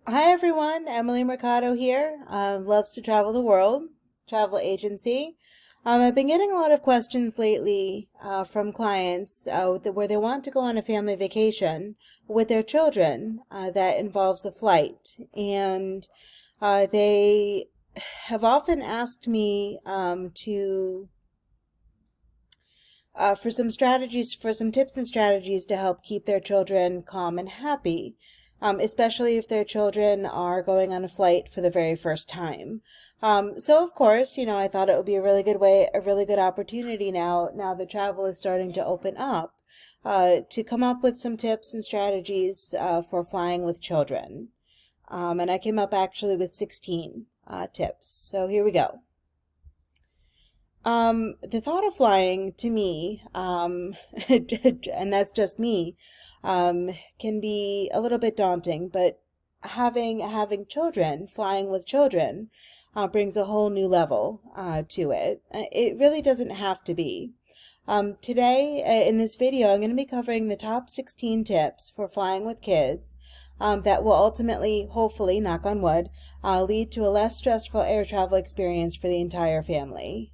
Hi everyone, Emily Mercado here. Loves to travel the world, travel agency. I've been getting a lot of questions lately from clients where they want to go on a family vacation with their children that involves a flight. And they have often asked me for some strategies, for some tips and strategies to help keep their children calm and happy, especially if their children are going on a flight for the very first time. So of course, I thought it would be a really good way, a really good opportunity now that travel is starting to open up, to come up with some tips and strategies for flying with children. And I came up actually with 16 tips. So here we go. The thought of flying to me, and that's just me, can be a little bit daunting, but having children, flying with children, brings a whole new level to it. It really doesn't have to be. Today, in this video, I'm going to be covering the top 16 tips for flying with kids that will ultimately, hopefully, knock on wood, lead to a less stressful air travel experience for the entire family.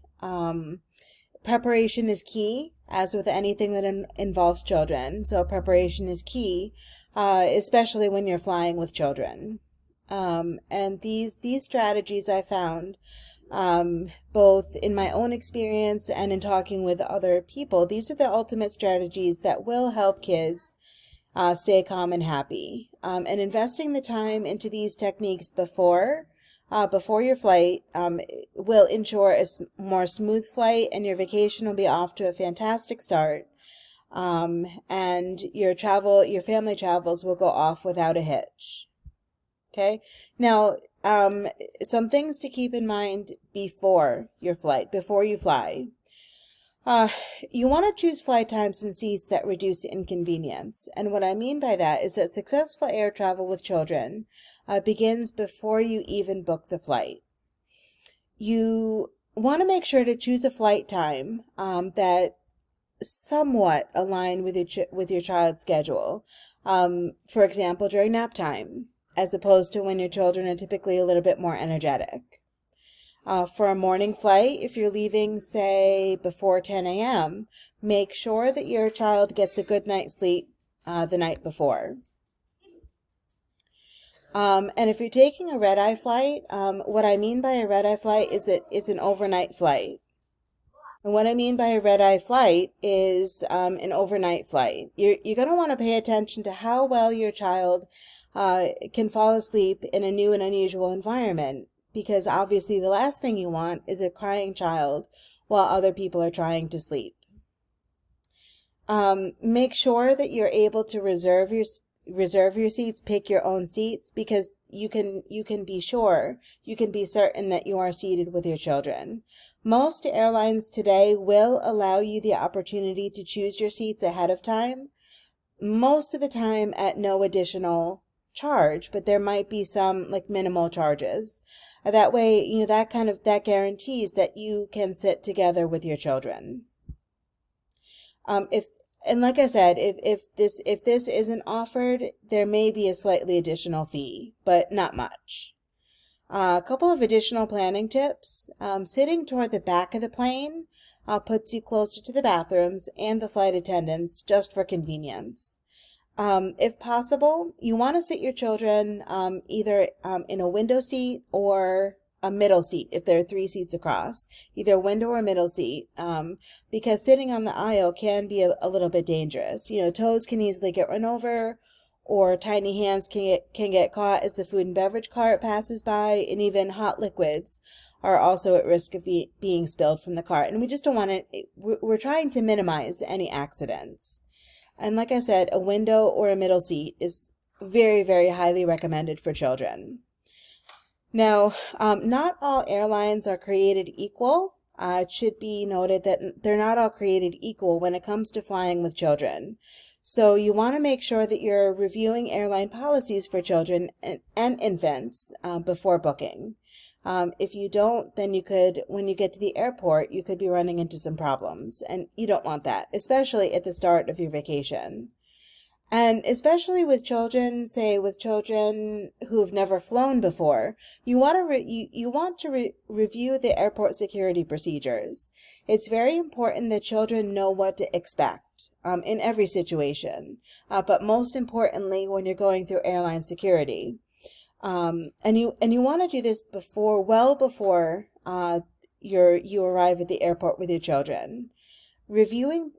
Preparation is key, as with anything that involves children. So preparation is key, especially when you're flying with children. And these strategies I found, both in my own experience and in talking with other people, these are the ultimate strategies that will help kids stay calm and happy. And investing the time into these techniques before your flight will ensure a more smooth flight, and your vacation will be off to a fantastic start. And your family travels will go off without a hitch. Okay. Now, some things to keep in mind before your flight, before you fly. Uh, you want to choose flight times and seats that reduce inconvenience. And what I mean by that is that successful air travel with children begins before you even book the flight. You want to make sure to choose a flight time that somewhat align with your child's schedule. For example, during nap time, as opposed to when your children are typically a little bit more energetic. For a morning flight, if you're leaving, say, before 10 a.m., make sure that your child gets a good night's sleep the night before. And if you're taking a red-eye flight, what I mean by a red-eye flight is that it's an overnight flight. And what I mean by a red-eye flight is an overnight flight. You're going to want to pay attention to how well your child can fall asleep in a new and unusual environment, because obviously the last thing you want is a crying child while other people are trying to sleep. Make sure that you're able to reserve your seats, pick your own seats, because you can be sure, you can be certain that you are seated with your children. Most airlines today will allow you the opportunity to choose your seats ahead of time, most of the time at no additional charge, but there might be some like minimal charges. That way, that guarantees that you can sit together with your children. If and like I said, if this isn't offered, there may be a slightly additional fee, but not much. A couple of additional planning tips. Sitting toward the back of the plane puts you closer to the bathrooms and the flight attendants, just for convenience. If possible, you want to sit your children either in a window seat or a middle seat if there are 3 seats across, either window or middle seat, because sitting on the aisle can be a little bit dangerous. Toes can easily get run over, or tiny hands can get caught as the food and beverage cart passes by, and even hot liquids are also at risk of being spilled from the cart. And we just don't want it. We're trying to minimize any accidents. And like I said, a window or a middle seat is very, very highly recommended for children. Now, not all airlines are created equal. It should be noted that they're not all created equal when it comes to flying with children. So you want to make sure that you're reviewing airline policies for children and infants before booking. If you don't, then when you get to the airport, you could be running into some problems, and you don't want that, especially at the start of your vacation. And especially with children, say with children who've never flown before, you want to review the airport security procedures. It's very important that children know what to expect in every situation, but most importantly when you're going through airline security. And you want to do this well before you arrive at the airport with your children. Reviewing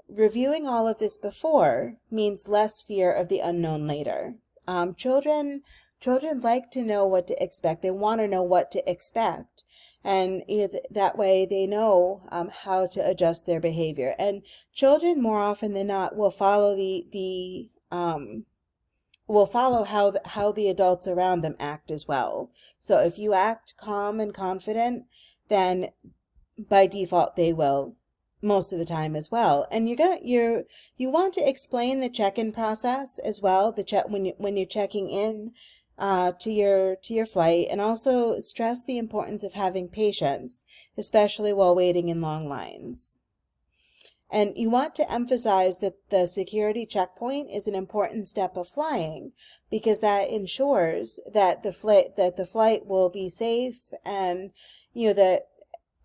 all of this before means less fear of the unknown later. Children like to know what to expect. They want to know what to expect, and that way they know how to adjust their behavior. And children, more often than not, will follow how the adults around them act as well. So if you act calm and confident, then by default they will most of the time as well. And you want to explain the check-in process as well, the check when you're checking in to your flight, and also stress the importance of having patience, especially while waiting in long lines. And you want to emphasize that the security checkpoint is an important step of flying, because that ensures that the flight will be safe, and that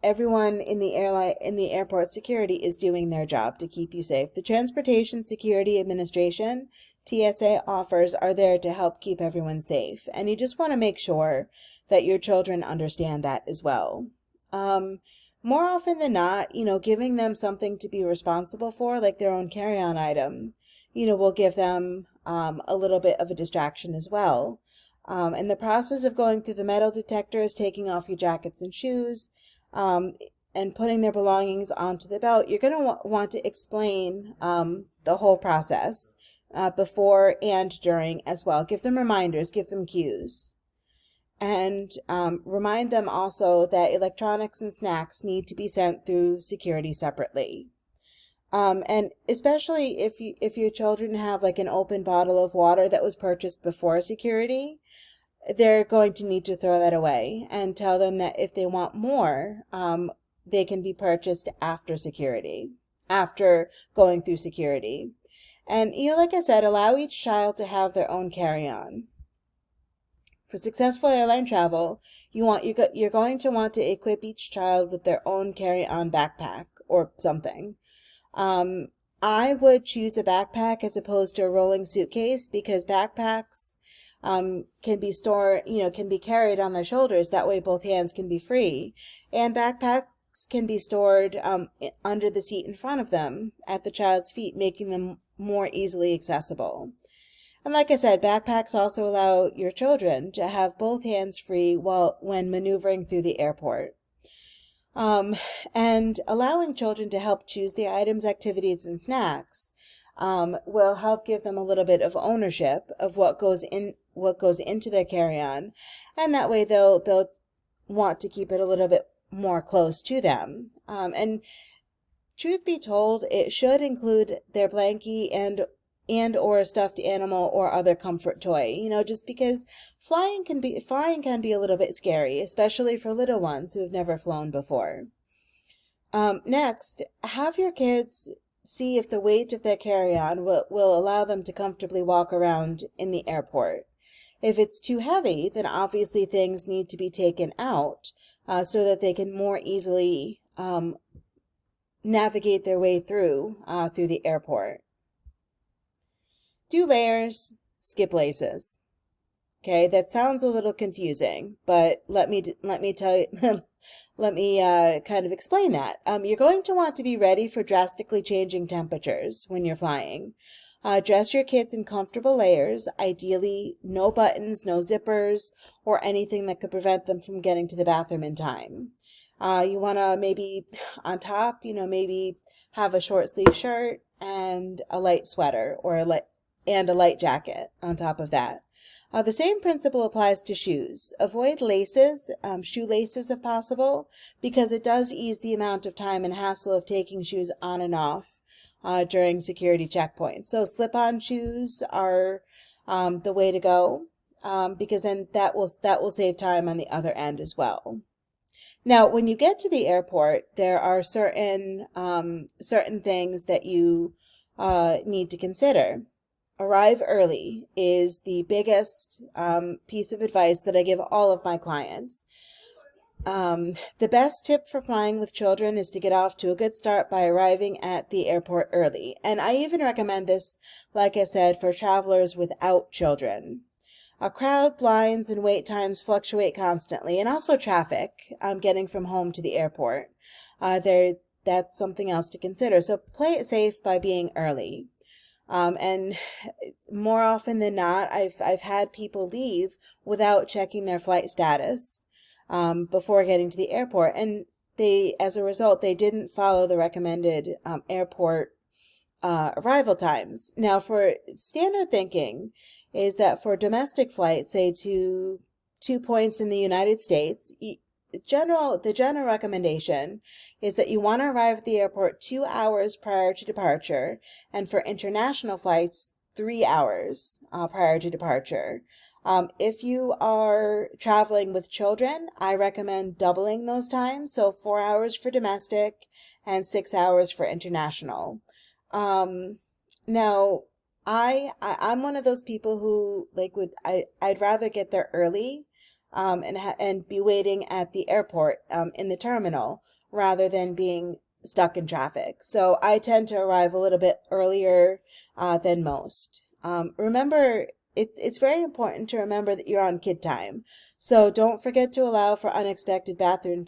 everyone in the airport security is doing their job to keep you safe. The Transportation Security Administration, TSA, offers are there to help keep everyone safe, and you just want to make sure that your children understand that as well. More often than not, giving them something to be responsible for, like their own carry-on item, will give them a little bit of a distraction as well. And the process of going through the metal detectors, taking off your jackets and shoes, and putting their belongings onto the belt, you're going to want to explain the whole process before and during as well. Give them reminders, give them cues. And remind them also that electronics and snacks need to be sent through security separately. And especially if your children have like an open bottle of water that was purchased before security, they're going to need to throw that away, and tell them that if they want more, they can be purchased after going through security. And, like I said, allow each child to have their own carry-on. For successful airline travel, you're going to want to equip each child with their own carry-on backpack or something. I would choose a backpack as opposed to a rolling suitcase, because backpacks can be carried on their shoulders. That way both hands can be free. And backpacks can be stored under the seat in front of them at the child's feet, making them more easily accessible. And like I said, backpacks also allow your children to have both hands free when maneuvering through the airport. And allowing children to help choose the items, activities, and snacks will help give them a little bit of ownership of what goes into their carry-on, and that way they'll want to keep it a little bit more close to them. And truth be told, it should include their blankie and or a stuffed animal or other comfort toy, just because flying can be a little bit scary, especially for little ones who have never flown before. Next, have your kids see if the weight of their carry-on will allow them to comfortably walk around in the airport. If it's too heavy, then obviously things need to be taken out so that they can more easily navigate their way through the airport. Do layers, skip laces. Okay, that sounds a little confusing, but let me tell you, let me kind of explain that. You're going to want to be ready for drastically changing temperatures when you're flying. Dress your kids in comfortable layers, ideally no buttons, no zippers, or anything that could prevent them from getting to the bathroom in time. You want to maybe on top, maybe have a short sleeve shirt and a light sweater, or a light jacket on top of that. The same principle applies to shoes. Avoid laces, shoelaces if possible, because it does ease the amount of time and hassle of taking shoes on and off during security checkpoints. So slip-on shoes are the way to go, because then that will save time on the other end as well. Now, when you get to the airport, there are certain things that you need to consider, arrive early is the biggest piece of advice that I give all of my clients. The best tip for flying with children is to get off to a good start by arriving at the airport early. And I even recommend this, like I said, for travelers without children. Crowd lines and wait times fluctuate constantly, and also traffic getting from home to the airport. That's something else to consider. So play it safe by being early. And more often than not, I've had people leave without checking their flight status before getting to the airport, and as a result, they didn't follow the recommended airport arrival times. Now, for standard thinking, is that for domestic flights, say to 2 points in the United States, the general recommendation is that you want to arrive at the airport 2 hours prior to departure, and for international flights, 3 hours prior to departure. If you are traveling with children, I recommend doubling those times, so 4 hours for domestic and 6 hours for international. Now, I'm one of those people who I'd rather get there early and be waiting at the airport in the terminal rather than being stuck in traffic. So I tend to arrive a little bit earlier than most. Remember, it's very important to remember that you're on kid time. So don't forget to allow for unexpected bathroom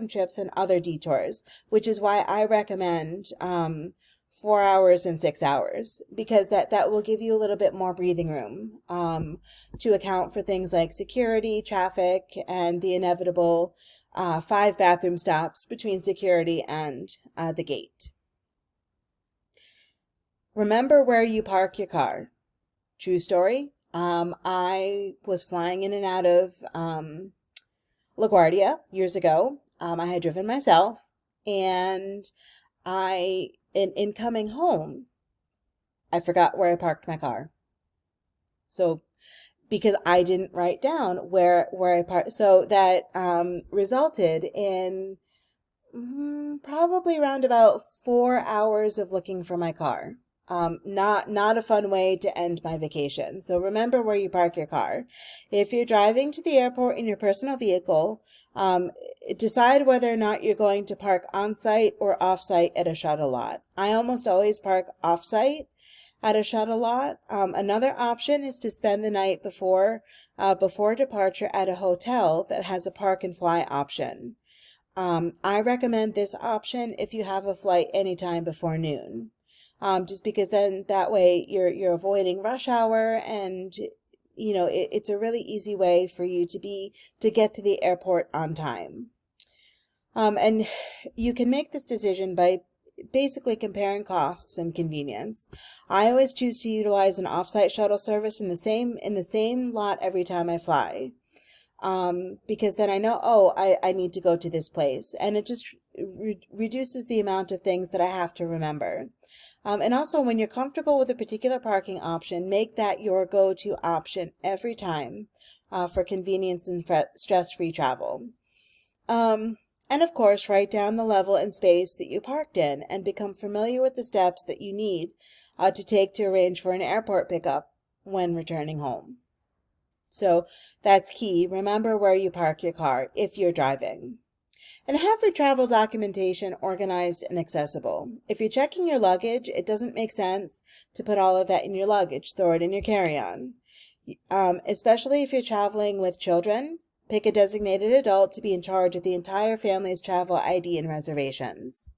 trips and other detours, which is why I recommend 4 hours and 6 hours, because that will give you a little bit more breathing room to account for things like security, traffic, and the inevitable 5 bathroom stops between security and the gate. Remember where you park your car. True story. I was flying in and out of LaGuardia years ago. I had driven myself, and in coming home, I forgot where I parked my car. So, because I didn't write down where I parked, so that resulted in probably around about 4 hours of looking for my car. Not a fun way to end my vacation. So remember where you park your car. If you're driving to the airport in your personal vehicle, decide whether or not you're going to park on-site or off-site at a shuttle lot. I almost always park off-site at a shuttle lot. Another option is to spend the night before departure at a hotel that has a park and fly option. I recommend this option if you have a flight anytime before noon. Just because then that way you're avoiding rush hour, and it's a really easy way for you to get to the airport on time. And you can make this decision by basically comparing costs and convenience. I always choose to utilize an off-site shuttle service in the same lot every time I fly. Because then I know, I need to go to this place, and it just reduces the amount of things that I have to remember. And also, when you're comfortable with a particular parking option, make that your go-to option every time for convenience and stress-free travel. And of course, write down the level and space that you parked in and become familiar with the steps that you need to take to arrange for an airport pickup when returning home. So that's key. Remember where you park your car if you're driving. And have your travel documentation organized and accessible. If you're checking your luggage, it doesn't make sense to put all of that in your luggage. Throw it in your carry-on. Especially if you're traveling with children, pick a designated adult to be in charge of the entire family's travel ID and reservations.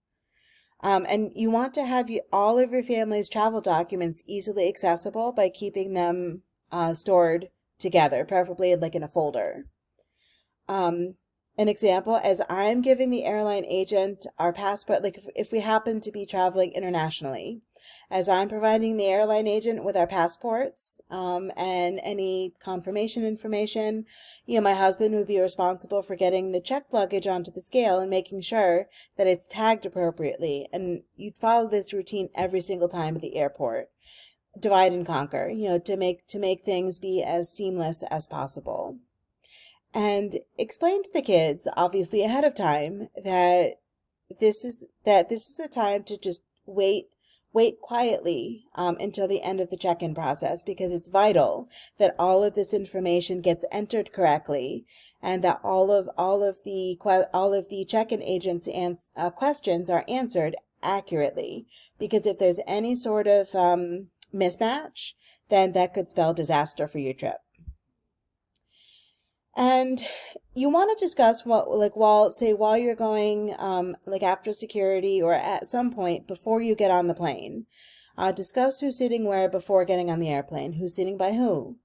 And you want to have all of your family's travel documents easily accessible by keeping them stored together, preferably in a folder. An example, as I'm giving the airline agent our passport, if we happen to be traveling internationally, as I'm providing the airline agent with our passports and any confirmation information, my husband would be responsible for getting the checked luggage onto the scale and making sure that it's tagged appropriately. And you'd follow this routine every single time at the airport. Divide and conquer, to make things be as seamless as possible. And explain to the kids, obviously ahead of time, that this is a time to just wait wait quietly until the end of the check-in process, because it's vital that all of this information gets entered correctly, and that all of the check-in agents' questions are answered accurately. Because if there's any sort of mismatch, then that could spell disaster for your trip. And you want to discuss what, like, while you're going, like after security or at some point before you get on the plane, discuss who's sitting where before getting on the airplane, who's sitting by who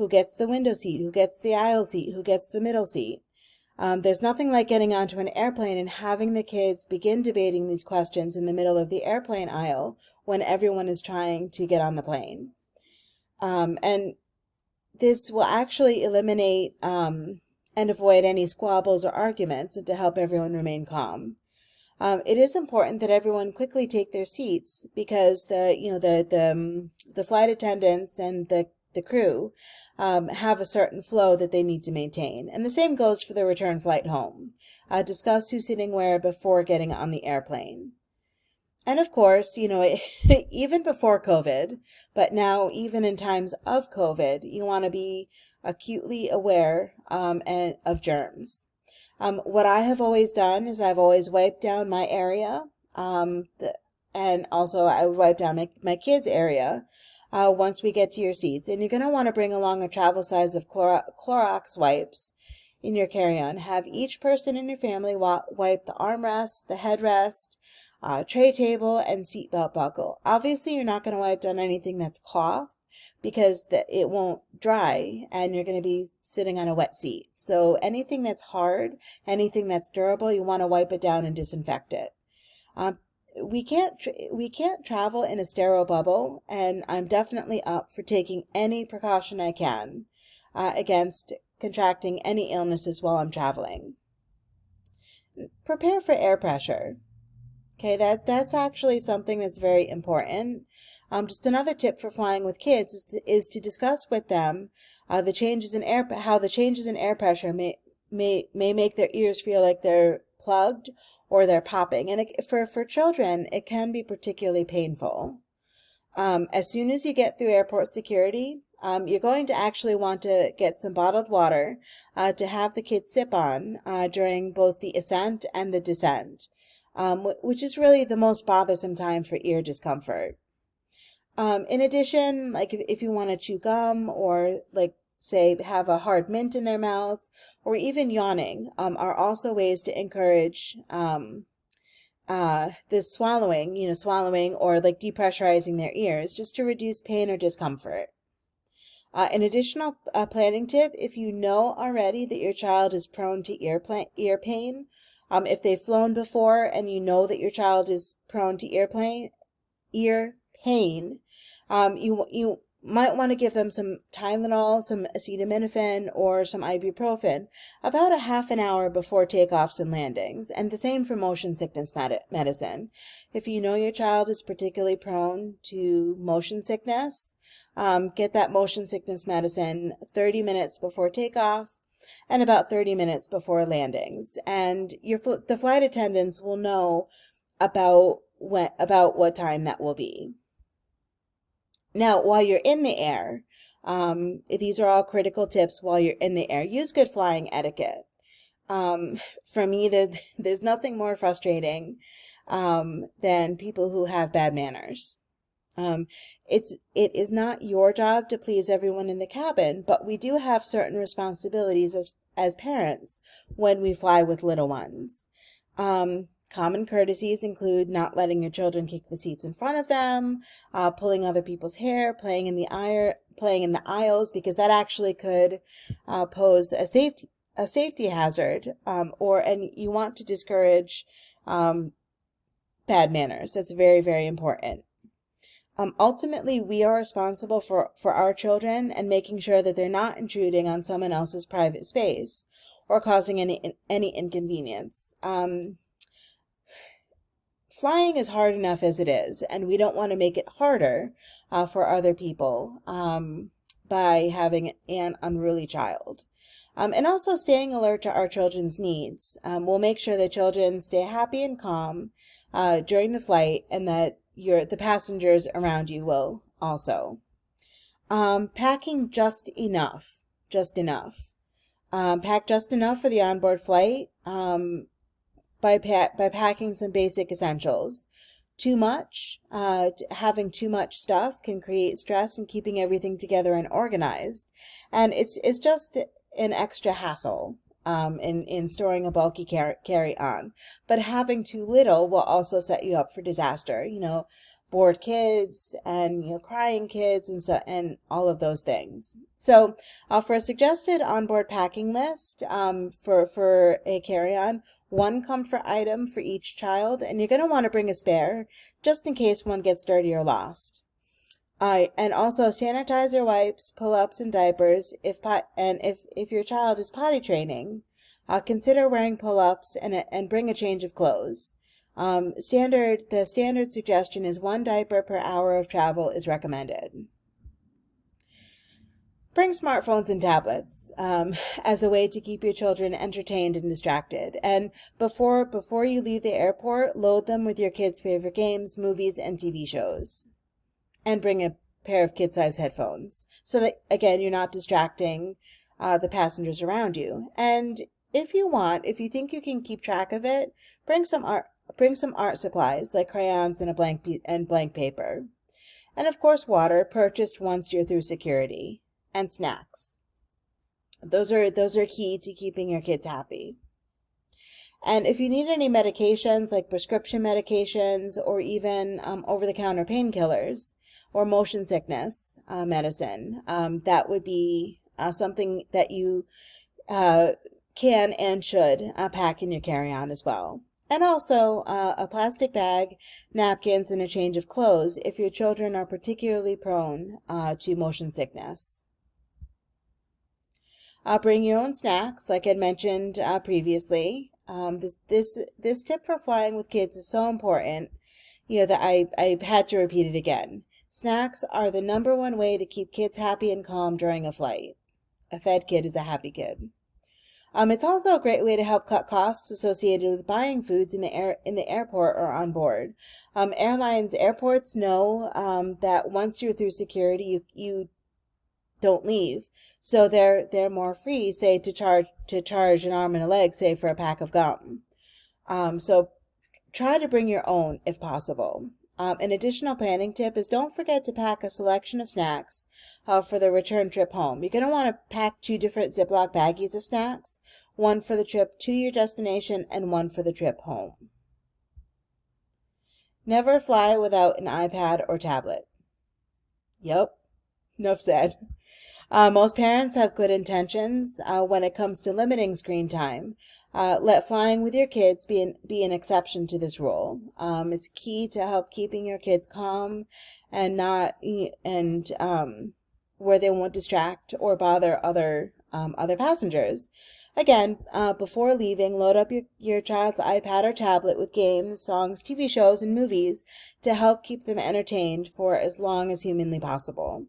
gets the window seat, who gets the aisle seat, who gets the middle seat. There's nothing like getting onto an airplane and having the kids begin debating these questions in the middle of the airplane aisle when everyone is trying to get on the plane. And this will actually eliminate and avoid any squabbles or arguments, and to help everyone remain calm. It is important that everyone quickly take their seats, because the flight attendants and the crew have a certain flow that they need to maintain. And the same goes for the return flight home. Discuss who's sitting where before getting on the airplane. And of course, even before COVID, but now even in times of COVID, you want to be acutely aware and of germs. What I have always done is I've always wiped down my area, and also I would wipe down my kids' area once we get to your seats. And you're going to want to bring along a travel size of Clorox wipes in your carry-on. Have each person in your family wipe the armrest, the headrest, tray table, and seatbelt buckle. Obviously, you're not going to wipe down anything that's cloth, because it won't dry and you're going to be sitting on a wet seat. So anything that's hard, anything that's durable, you want to wipe it down and disinfect it. We can't travel in a sterile bubble, and I'm definitely up for taking any precaution I can against contracting any illnesses while I'm traveling. Prepare for air pressure. Okay, that's actually something that's very important. Just another tip for flying with kids is to discuss with them how the changes in air pressure may make their ears feel like they're plugged or they're popping. And for children, it can be particularly painful. As soon as you get through airport security, you're going to actually want to get some bottled water to have the kids sip on during both the ascent and the descent. Which is really the most bothersome time for ear discomfort. In addition, like if you want to chew gum, or like say have a hard mint in their mouth, or even yawning, are also ways to encourage this swallowing or like depressurizing their ears, just to reduce pain or discomfort. An additional planning tip: if you know already that your child is prone to ear pain, if they've flown before and you know that your child is prone to ear pain, you might want to give them some Tylenol, some acetaminophen, or some ibuprofen about a half an hour before takeoffs and landings. And the same for motion sickness medicine. If you know your child is particularly prone to motion sickness, get that motion sickness medicine 30 minutes before takeoff and about 30 minutes before landings. And the flight attendants will know about what time that will be. Now, while you're in the air, these are all critical tips while you're in the air. Use good flying etiquette. For me, there's nothing more frustrating than people who have bad manners. It is not your job to please everyone in the cabin, but we do have certain responsibilities as parents when we fly with little ones. Common courtesies include not letting your children kick the seats in front of them, pulling other people's hair, playing in the aisles, because that actually could pose a safety hazard, and you want to discourage bad manners. That's very, very important. Ultimately, we are responsible for our children and making sure that they're not intruding on someone else's private space or causing any inconvenience. Flying is hard enough as it is, and we don't want to make it harder for other people by having an unruly child. And also staying alert to our children's needs. We'll make sure that children stay happy and calm during the flight, and that the passengers around you will also. Packing just enough, just enough. Pack just enough for the onboard flight. By packing some basic essentials. Too much, having too much stuff can create stress in keeping everything together and organized, and it's just an extra hassle. In storing a bulky carry on, but having too little will also set you up for disaster. Bored kids and crying kids and all of those things. So, for a suggested onboard packing list, for a carry-on, one comfort item for each child, and you're going to want to bring a spare just in case one gets dirty or lost. And also sanitizer wipes, pull-ups, and diapers. If your child is potty training, consider wearing pull-ups and bring a change of clothes. The standard suggestion is 1 diaper per hour of travel is recommended. Bring smartphones and tablets as a way to keep your children entertained and distracted. And before you leave the airport, load them with your kids' favorite games, movies, and TV shows. And bring a pair of kid-sized headphones so that, again, you're not distracting the passengers around you. And if you think you can keep track of it, bring some art supplies like crayons and blank paper. And of course, water purchased once you're through security, and snacks. Those are key to keeping your kids happy. And if you need any medications like prescription medications or even over-the-counter painkillers or motion sickness medicine, that would be something that you can and should pack in your carry-on as well. And also a plastic bag, napkins, and a change of clothes if your children are particularly prone to motion sickness. Bring your own snacks, like I mentioned previously. This tip for flying with kids is so important, that I had to repeat it again. Snacks are the #1 way to keep kids happy and calm during a flight. A fed kid is a happy kid. It's also a great way to help cut costs associated with buying foods in the airport or on board. Airports know that once you're through security, you don't leave. So they're more free, say, to charge an arm and a leg, say, for a pack of gum. So try to bring your own if possible. An additional planning tip is don't forget to pack a selection of snacks for the return trip home. You're going to want to pack 2 different Ziploc baggies of snacks, one for the trip to your destination and one for the trip home. Never fly without an iPad or tablet. Yep, enough said. Most parents have good intentions when it comes to limiting screen time. Let flying with your kids be an exception to this rule. It's key to help keeping your kids calm and where they won't distract or bother other passengers. Again, before leaving, load up your child's iPad or tablet with games, songs, TV shows, and movies to help keep them entertained for as long as humanly possible.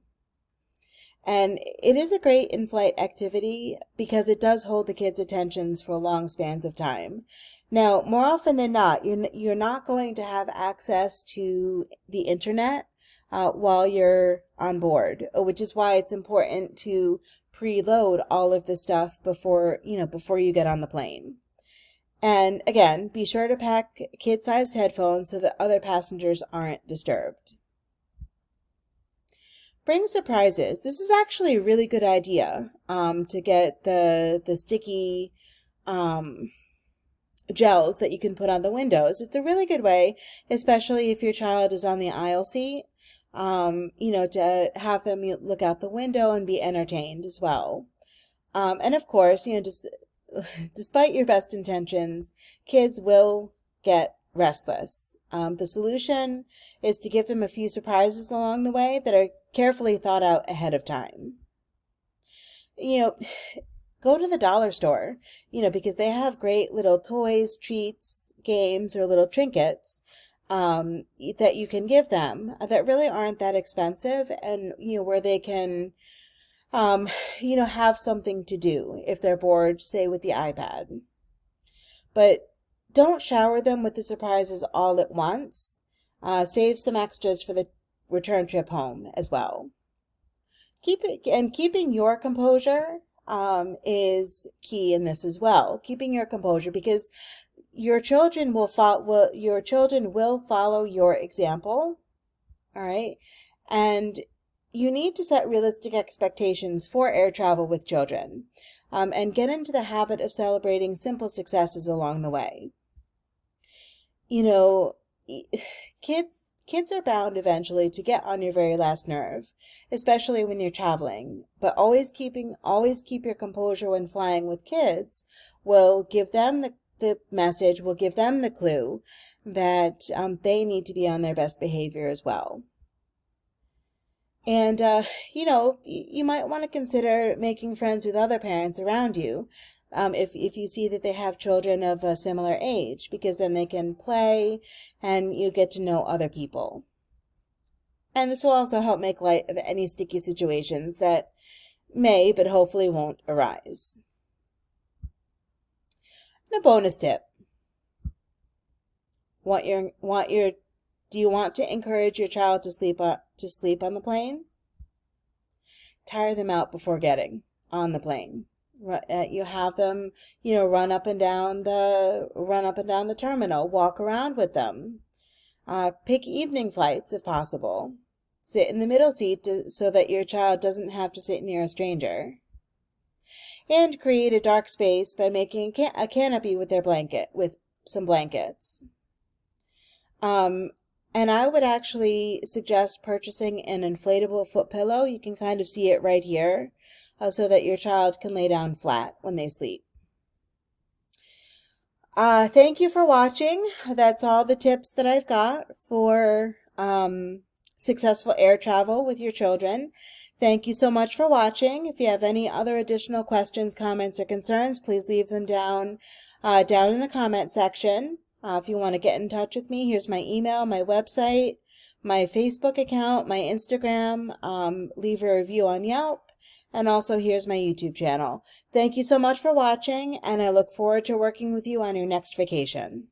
And it is a great in-flight activity because it does hold the kids' attentions for long spans of time. Now, more often than not, you're not going to have access to the internet while you're on board, which is why it's important to preload all of the stuff before you get on the plane. And again, be sure to pack kid-sized headphones so that other passengers aren't disturbed. Bring surprises. This is actually a really good idea to get the sticky gels that you can put on the windows. It's a really good way, especially if your child is on the aisle seat, to have them look out the window and be entertained as well. And of course, despite your best intentions, kids will get restless. The solution is to give them a few surprises along the way that are carefully thought out ahead of time. Go to the dollar store, because they have great little toys, treats, games, or little trinkets that you can give them that really aren't that expensive and, where they can, have something to do if they're bored, say, with the iPad. But don't shower them with the surprises all at once. Save some extras for the return trip home as well. Keeping your composure is key in this as well. Keeping your composure, because your children will follow your example. All right. And you need to set realistic expectations for air travel with children, and get into the habit of celebrating simple successes along the way. You know, kids are bound eventually to get on your very last nerve, especially when you're traveling. But always keep your composure when flying with kids will give them the message, will give them the clue that they need to be on their best behavior as well. And, you might want to consider making friends with other parents around you, if you see that they have children of a similar age, because then they can play and you get to know other people. And this will also help make light of any sticky situations that may, but hopefully won't, arise. And a bonus tip. Do you want to encourage your child to sleep on the plane? Tire them out before getting on the plane. You have them, run up and down the terminal, walk around with them. Pick evening flights if possible. Sit in the middle seat so that your child doesn't have to sit near a stranger. And create a dark space by making a canopy with some blankets. And I would actually suggest purchasing an inflatable foot pillow. You can kind of see it right here, so that your child can lay down flat when they sleep. Thank you for watching. That's all the tips that I've got for successful air travel with your children. Thank you so much for watching. If you have any other additional questions, comments, or concerns, please leave them down in the comment section. If you want to get in touch with me, here's my email, my website, my Facebook account, my Instagram. Leave a review on Yelp. And also here's my YouTube channel. Thank you so much for watching, and I look forward to working with you on your next vacation.